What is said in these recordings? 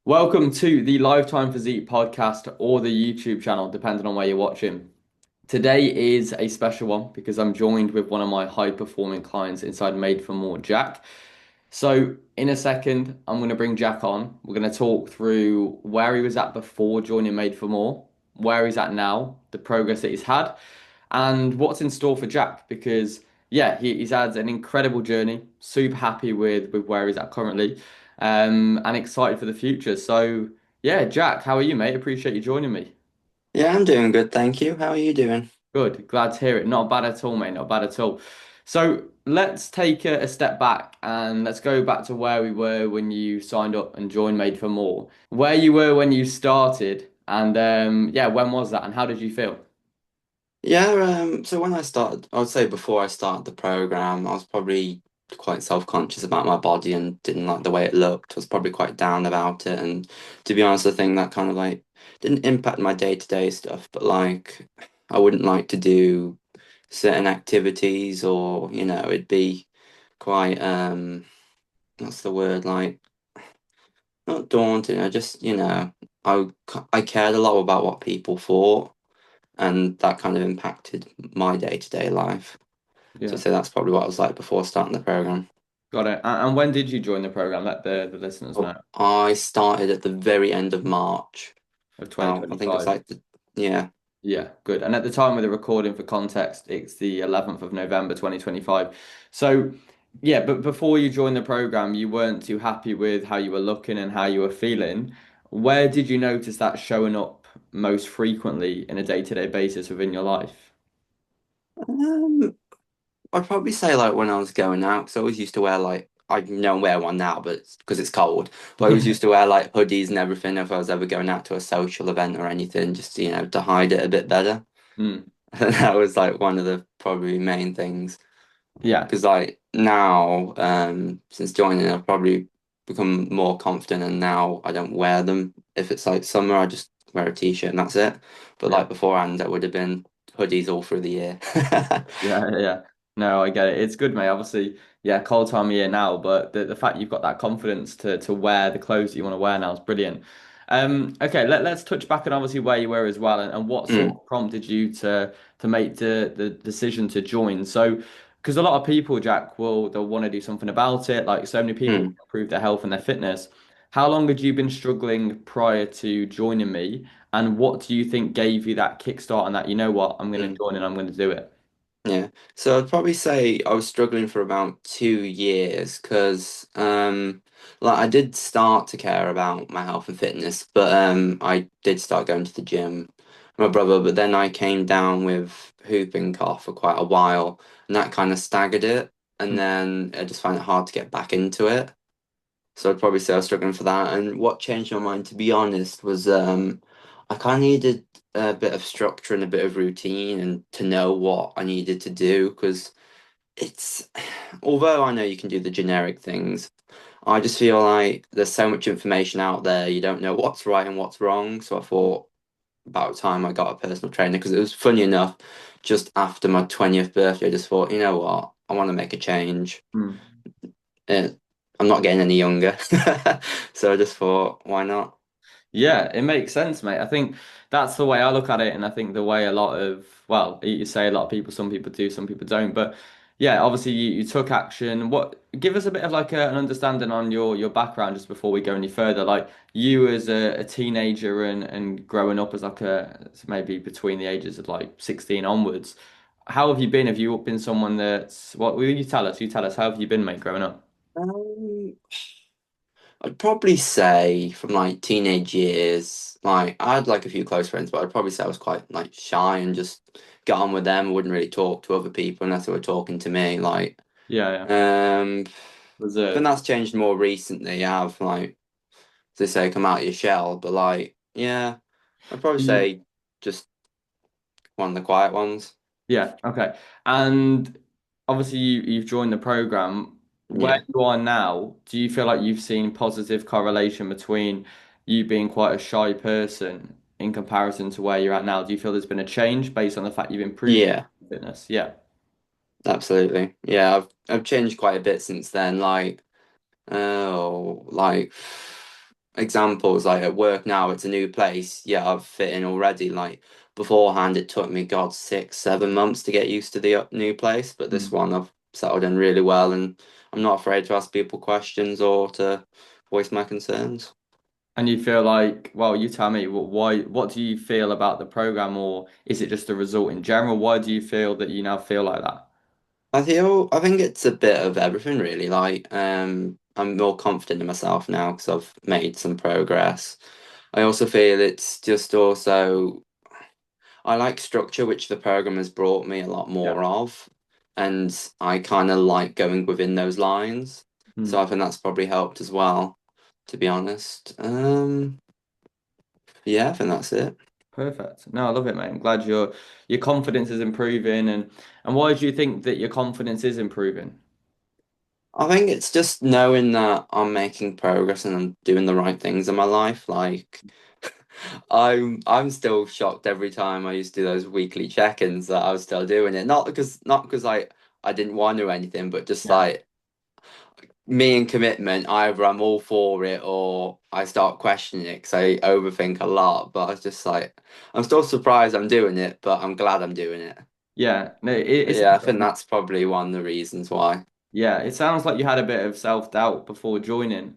Welcome to the Lifetime Physique podcast or the YouTube channel, depending on where you're watching. Today is a special one because I'm joined with one of my high performing clients inside Made for More, Jack. So, in a second, I'm going to bring Jack on. We're going to talk through where he was at before joining Made for More, where he's at now, the progress that he's had, and what's in store for Jack. Because, yeah, he's had an incredible journey, super happy with where he's at currently, and excited for the future. So, yeah, Jack, how are you, mate? Appreciate you joining me. Yeah, I'm doing good, thank you. How are you doing? Good. Glad to hear it. Not bad at all, mate. Not bad at all. So let's take a step back and let's go back to where we were when you signed up and joined Made for More. Where you were when you started, and yeah, when was that, and how did you feel? Yeah, so when I started, I would say before I started the program, I was probably quite self-conscious about my body and didn't like the way it looked. I was probably quite down about it. And to be honest, I think that kind of like didn't impact my day-to-day stuff, but like I wouldn't like to do certain activities or, it'd be quite what's the word, like not daunting. I just, I cared a lot about what people thought. And that kind of impacted my day-to-day life. So I'd Yeah, say that's probably what I was like before starting the program. got it. And when did you join the program? Let the listeners Well, know I started at the very end of March. of Well, I think it's 2025. like yeah, Yeah, good. And at the time of the recording, for context, it's the 11th of November, 2025. So, yeah, but before you joined the program, you weren't too happy with how you were looking and how you were feeling. Where did you notice that showing up most frequently in a day-to-day basis within your life? um, I'd probably say like when I was going out, because I always used to wear like I don't wear one now, but because it's cold. But I always used to wear like hoodies and everything if I was ever going out to a social event or anything, just to hide it a bit better. Mm. And that was like one of the probably main things. Yeah, Because like now, since joining, I've probably become more confident, and now I don't wear them. If it's like summer, I just wear a t-shirt and that's it. But yeah. like beforehand, I would have been hoodies all through the year. Yeah. No, I get it. It's good, mate. Obviously, yeah, cold time of year now, but the fact you've got that confidence to wear the clothes that you want to wear now is brilliant. Okay, let's touch back on obviously where you were as well, and what sort Mm, of prompted you to make the decision to join. So, because a lot of people, Jack, they'll want to do something about it. Like so many people want mm. to improve their health and their fitness. How long had you been struggling prior to joining me? And what do you think gave you that kickstart and that, you know what, I'm going to Mm. join and I'm going to do it? Yeah. So I'd probably say I was struggling for about 2 years because like I did start to care about my health and fitness, but I did start going to the gym, my brother, but then I came down with whooping cough for quite a while and that kind of staggered it, and then I just found it hard to get back into it. So I'd probably say I was struggling for that. And what changed my mind, to be honest, was I kind of needed a bit of structure and a bit of routine and to know what I needed to do because it's although I know you can do the generic things, I just feel like there's so much information out there, you don't know what's right and what's wrong. So I thought about time I got a personal trainer because it was funny enough, just after my 20th birthday, I just thought, you know what, I want to make a change. Mm. Uh, I'm not getting any younger. So I just thought, why not? Yeah, it makes sense, mate. I think that's the way I look at it, and I think the way a lot of, well, you say a lot of people, some people do, some people don't, but yeah, obviously you took action. What, give us a bit of like an understanding on your background just before we go any further. Like you as a teenager and growing up as like maybe between the ages of like 16 onwards, how have you been? Have you been someone that's, what will you tell us? You tell us, how have you been, mate, growing up? Um, I'd probably say from like teenage years, like I had like a few close friends, but I'd probably say I was quite like shy and just get on with them. I wouldn't really talk to other people unless they were talking to me. Like, Yeah, yeah. um, I think Reserved. that's changed more recently. I have like, as they say, come out of your shell, but like, yeah, I'd probably say just one of the quiet ones. Yeah, okay. And obviously you've joined the program. Where Yeah. you are now, do you feel like you've seen positive correlation between you being quite a shy person in comparison to where you're at now? Do you feel there's been a change based on the fact you've improved Yeah. your fitness? Yeah. Absolutely. Yeah, I've changed quite a bit since then. Like, oh, like examples, like at work now, it's a new place. Yeah, I've fit in already. Like beforehand, it took me, God, 6, 7 months to get used to the new place. But this Mm. one, I've settled in really well, and I'm not afraid to ask people questions or to voice my concerns. And you feel like, well, you tell me, what do you feel about the program, or is it just a result in general? Why do you feel that you now feel like that? I think it's a bit of everything really. Like, I'm more confident in myself now because I've made some progress. I also feel it's just also I like structure, which the program has brought me a lot Yeah. more of, and I kind of like going within those lines. So I Mm. think that's probably helped as well, to be honest. Yeah, I think that's it. Perfect. No, I love it, mate. I'm glad your confidence is improving, and why do you think that your confidence is improving? I think it's just knowing that I'm making progress and I'm doing the right things in my life. Like I'm still shocked every time I used to do those weekly check-ins that I was still doing it. Not because I didn't want to or anything, but just Yeah. like me and commitment, either I'm all for it or I start questioning it because I overthink a lot. But I was just like, I'm still surprised I'm doing it, but I'm glad I'm doing it. Yeah. No, But it's yeah, I think that's probably one of the reasons why. yeah, it sounds like you had a bit of self-doubt before joining.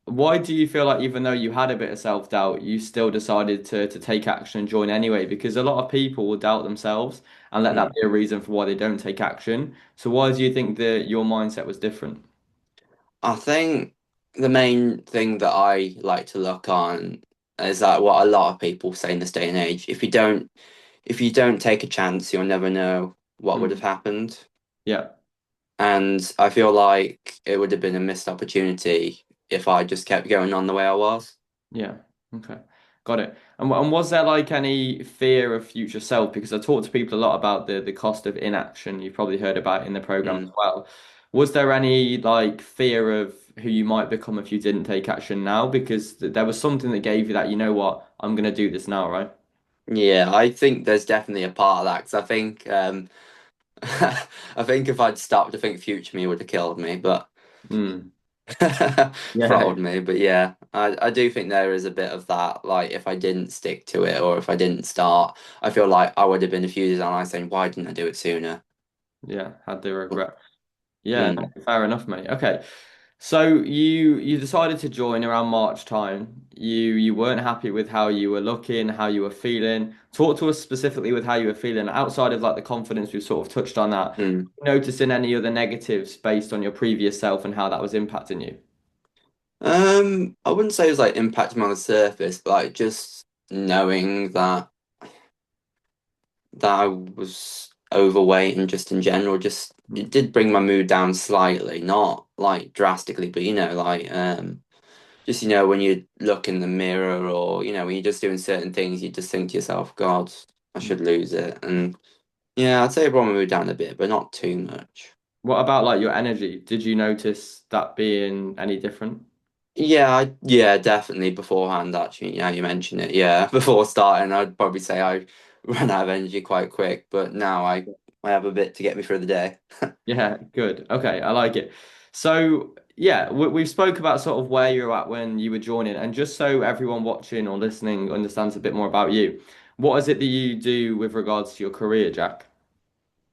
Why do you feel like even though you had a bit of self-doubt, you still decided to take action and join anyway? Because a lot of people will doubt themselves and let that Mm. be a reason for why they don't take action. So why do you think that your mindset was different? I think the main thing that I like to look on is that what a lot of people say in this day and age, if you don't take a chance, you'll never know what would have Mm. happened. Yeah. And I feel like it would have been a missed opportunity if I just kept going on the way I was. Yeah. Okay. Got it. And was there like any fear of future self? Because I talk to people a lot about the cost of inaction. You've probably heard about it in the program as Mm. well. Was there any like fear of who you might become if you didn't take action now? Because there was something that gave you that, you know what, I'm gonna do this now, right? Yeah, I think there's definitely a part of that because I think I think if I'd stopped, I think future me would have killed me, but Mm. Yeah. throttled me. But yeah, I do think there is a bit of that. Like if I didn't stick to it or if I didn't start, I feel like I would have been a few years down the line saying, why didn't I do it sooner? Yeah. Had the But, regret. Yeah, mm, no, fair enough, mate. Okay. So you decided to join around March time. You weren't happy with how you were looking, how you were feeling. Talk to us specifically with how you were feeling outside of like the confidence we've sort of touched on that. mm. Noticing any other negatives based on your previous self and how that was impacting you. I wouldn't say it was like impacting me on the surface, but like just knowing that I was overweight and just in general, just it Mm. did bring my mood down slightly, not like drastically, but like just when you look in the mirror or when you're just doing certain things, you just think to yourself, God, I should lose it. And yeah, I'd say it brought my mood down a bit, but not too much. What about like your energy? Did you notice that being any different? Yeah, definitely beforehand, actually. Yeah, you mentioned it. Yeah, before starting, I'd probably say I ran out of energy quite quick, but now I have a bit to get me through the day. Yeah, good. Okay, I like it. So, yeah, we've spoke about sort of where you're at when you were joining, and just so everyone watching or listening understands a bit more about you, what is it that you do with regards to your career, Jack?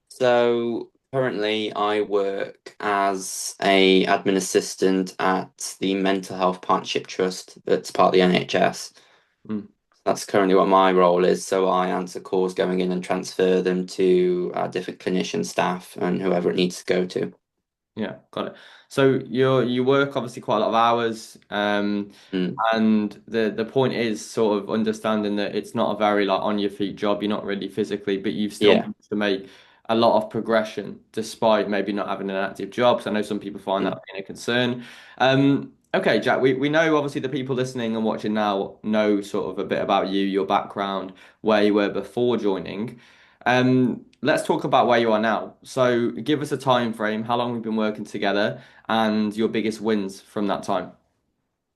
So currently, I work as a admin assistant at the Mental Health Partnership Trust that's part of the NHS. Mm. That's currently what my role is. So I answer calls going in and transfer them to different clinician staff and whoever it needs to go to. Yeah, got it. So you work obviously quite a lot of hours, Mm. and the point is sort of understanding that it's not a very like on your feet job. You're not really physically, but you've still Yeah. managed to make a lot of progression despite maybe not having an active job. So I know some people find that Mm. being a concern. Okay, Jack, we know obviously the people listening and watching now know sort of a bit about you, your background, where you were before joining. Let's talk about where you are now. So give us a time frame, how long we've been working together, and your biggest wins from that time.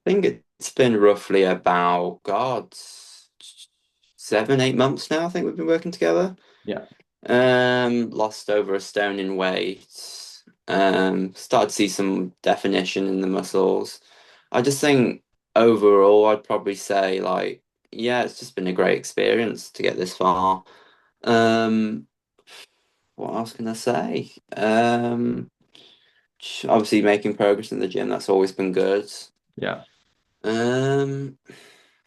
I think it's been roughly about, God, 7, 8 months now. I think we've been working together. Yeah. Lost over a stone in weight. Started to see some definition in the muscles. I just think. overall, I'd probably say like, yeah, it's just been a great experience to get this far. Um, what else can I say? Obviously making progress in the gym, that's always been good. Yeah. Um,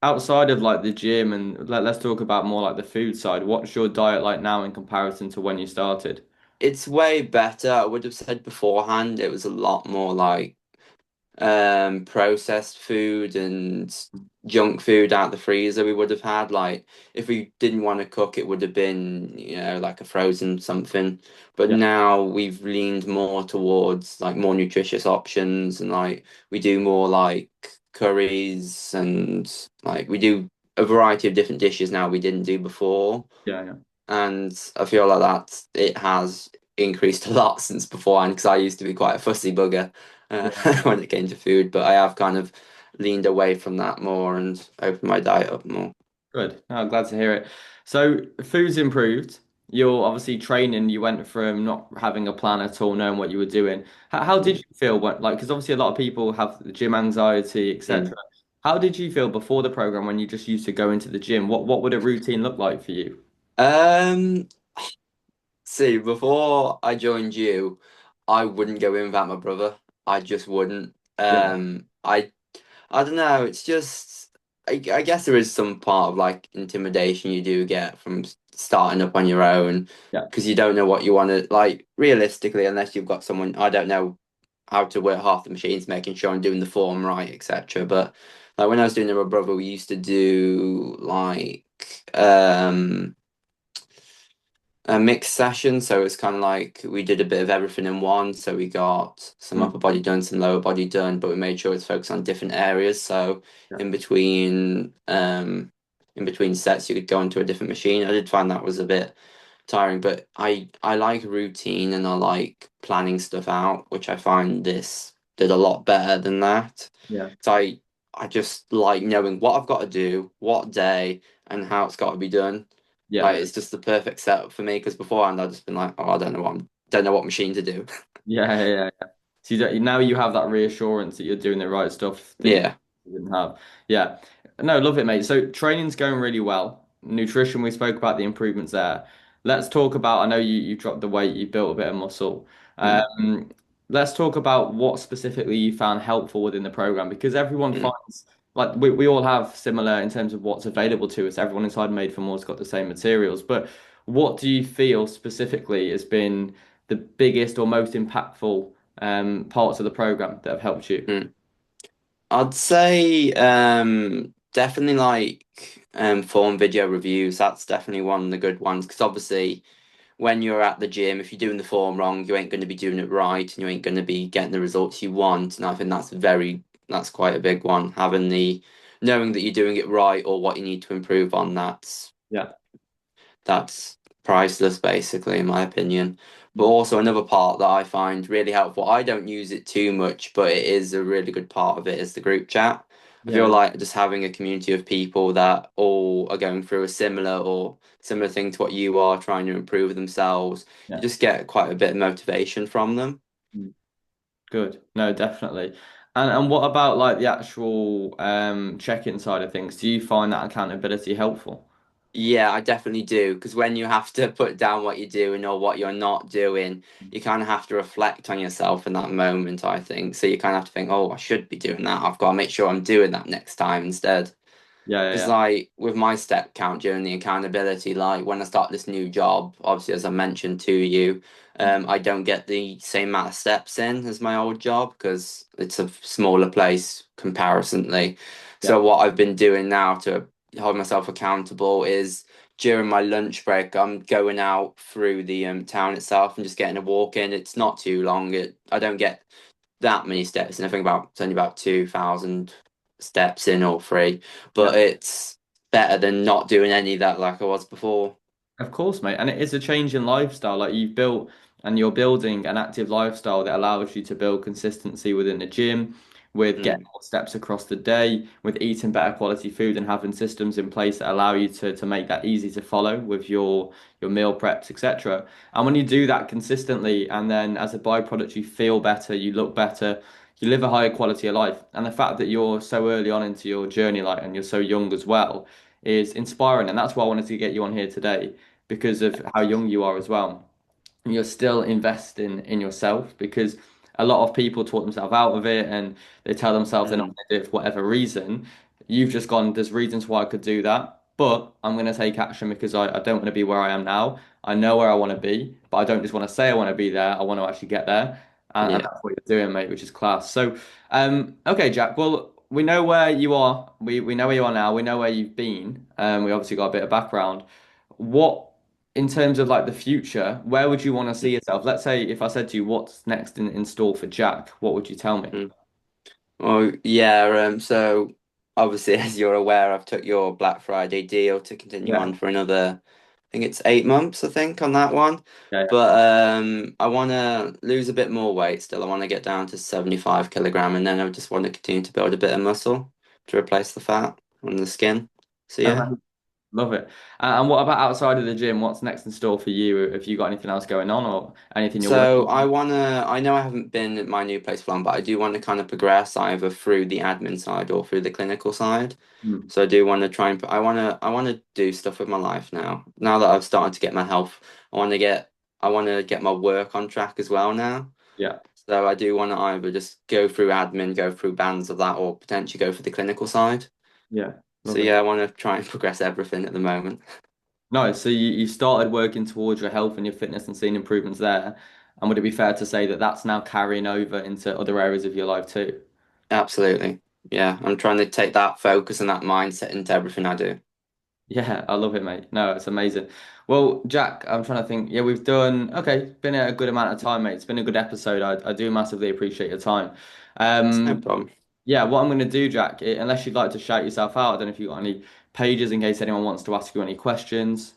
Outside of like the gym and let's talk about more like the food side. What's your diet like now in comparison to when you started? it's way better. I would have said beforehand it was a lot more like processed food and junk food out the freezer we would have had. Like if we didn't want to cook, it would have been, like a frozen something. But Yeah. now we've leaned more towards like more nutritious options, and like we do more like curries, and like we do a variety of different dishes now we didn't do before. Yeah, yeah. And I feel like that it has increased a lot since beforehand, because I used to be quite a fussy bugger Yeah. when it came to food, but I have kind of leaned away from that more and opened my diet up more. Good. No, I'm glad to hear it. So food's improved. You're obviously training. You went from not having a plan at all, knowing what you were doing. How did you feel when, like, because obviously a lot of people have the gym anxiety, Mm. etc. How did you feel before the program when you just used to go into the gym? What would a routine look like for you? Um, See, before I joined you, I wouldn't go in without my brother. I just wouldn't. Yeah. I don't know. It's just I guess there is some part of like intimidation you do get from starting up on your own, Yeah. because you don't know what you want to like realistically, unless you've got someone. I don't know how to work half the machines, making sure I'm doing the form right, etc. But like when I was doing it with my brother, we used to do like a mixed session. So it's kind of like we did a bit of everything in one. So we got some Mm. upper body done, some lower body done, but we made sure it's focused on different areas. So Yeah. in between in between sets, you could go into a different machine. I did find that was a bit tiring, but I like routine and I like planning stuff out, which I find this did a lot better than that. Yeah. So I just like knowing what I've got to do, what day, and how it's got to be done. Yeah. Like Yeah. it's just the perfect setup for me, because beforehand I'd just been like, oh, I don't know what machine to do. Yeah. Yeah. Yeah. So now you have that reassurance that you're doing the right stuff that you Yeah. didn't have. Yeah. No, love it, mate. So training's going really well. Nutrition, we spoke about the improvements there. Let's talk about, I know you dropped the weight, you built a bit of muscle. Mm, Um, let's talk about what specifically you found helpful within the program because everyone mm. finds like we all have similar in terms of what's available to us. Everyone inside Made for More's got the same materials, but what do you feel specifically has been the biggest or most impactful parts of the program that have helped you? Mm. I'd say definitely like form video reviews. That's definitely one of the good ones, because obviously when you're at the gym, if you're doing the form wrong, you ain't going to be doing it right, and you ain't going to be getting the results you want. And I think that's quite a big one. Having the knowing that you're doing it right or what you need to improve on, Yeah, that's priceless, basically, in my opinion. But also another part that I find really helpful, I don't use it too much, but it is a really good part of it, is the group chat. I feel yeah, like just having a community of people that all are going through a similar thing to what you are, trying to improve themselves, you yeah. just get quite a bit of motivation from them. Mm. Good. No, definitely. And what about like the actual check-in side of things? Do you find that accountability helpful? Yeah, I definitely do. Because when you have to put down what you're doing or what you're not doing, you kind of have to reflect on yourself in that moment, I think. So you kind of have to think, oh, I should be doing that. I've got to make sure I'm doing that next time instead. Yeah, yeah, Because, yeah. like, with my step count during the accountability, like, when I start this new job, obviously, as I mentioned to you, I don't get the same amount of steps in as my old job because it's a smaller place comparatively. Yeah. So, what I've been doing now to hold myself accountable is during my lunch break, I'm going out through the town itself and just getting a walk in. It's not too long. I don't get that many steps, and I think about it's only about 2,000 steps in or three, but Yeah. it's better than not doing any of that like I was before. Of course, mate. And it is a change in lifestyle. Like you've built and you're building an active lifestyle that allows you to build consistency within the gym, with getting Mm, more steps across the day, with eating better quality food and having systems in place that allow you to make that easy to follow with your meal preps, etc. And when you do that consistently and then as a byproduct you feel better, you look better, you live a higher quality of life. And the fact that you're so early on into your journey, like, and you're so young as well, is inspiring. And that's why I wanted to get you on here today because of how young you are as well. You're still investing in yourself because a lot of people talk themselves out of it and they tell themselves they're not Mm, going to do it for whatever reason. You've just gone, there's reasons why I could do that, but I'm going to take action because I don't want to be where I am now. I know where I want to be, but I don't just want to say I want to be there. I want to actually get there. And yeah. that's what you're doing, mate, which is class. So, okay, Jack, well, we know where you are. We know where you are now. We know where you've been. We obviously got a bit of background. What in terms of like the future, where would you want to see yourself? Let's say if I said to you, what's next in store for Jack, what would you tell me? Mm. Well, yeah, so obviously, as you're aware, I've took your Black Friday deal to continue Yeah. on for another, I think it's 8 months, I think, on that one. Yeah. But I want to lose a bit more weight still. I want to get down to 75 kilogram, and then I just want to continue to build a bit of muscle to replace the fat on the skin. So yeah. Yeah. Love it. And what about outside of the gym? What's next in store for you? Have you got anything else going on or anything you're So working I on? wanna, I know I haven't been at my new place for long, but I do want to kind of progress either through the admin side or through the clinical side. Hmm. So I do want to try and I want to do stuff with my life now. Now that I've started to get my health, I want to get my work on track as well now. Yeah. So I do want to either just go through admin, go through bands of that, or potentially go for the clinical side. Yeah. So Love it. yeah, I want to try and progress everything at the moment. Nice. So you started working towards your health and your fitness and seeing improvements there. And would it be fair to say that that's now carrying over into other areas of your life too? Absolutely. Yeah, I'm trying to take that focus and that mindset into everything I do. Yeah, I love it, mate. No, it's amazing. Well, Jack, I'm trying to think. Yeah, we've done okay. It's been a good amount of time, mate. It's been a good episode. I do massively appreciate your time. It's no Um, problem. yeah, what I'm going to do, Jack, unless you'd like to shout yourself out, I don't know if you've got any pages in case anyone wants to ask you any questions.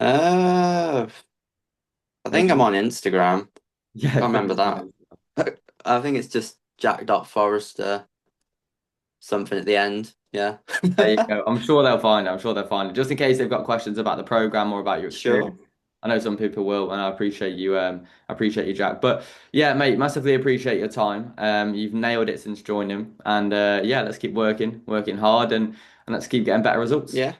Uh, I think I'm Maybe. on Instagram. Yeah, Can't remember please. that. I think it's just Jack.Forrester, something at the end. Yeah. There you go. I'm sure they'll find it. I'm sure they'll find it. Just in case they've got questions about the program or about your Sure. experience. I know some people will, and I appreciate you. I appreciate you, Jack. But yeah, mate, massively appreciate your time. You've nailed it since joining, and yeah, let's keep working hard, and let's keep getting better results. Yeah.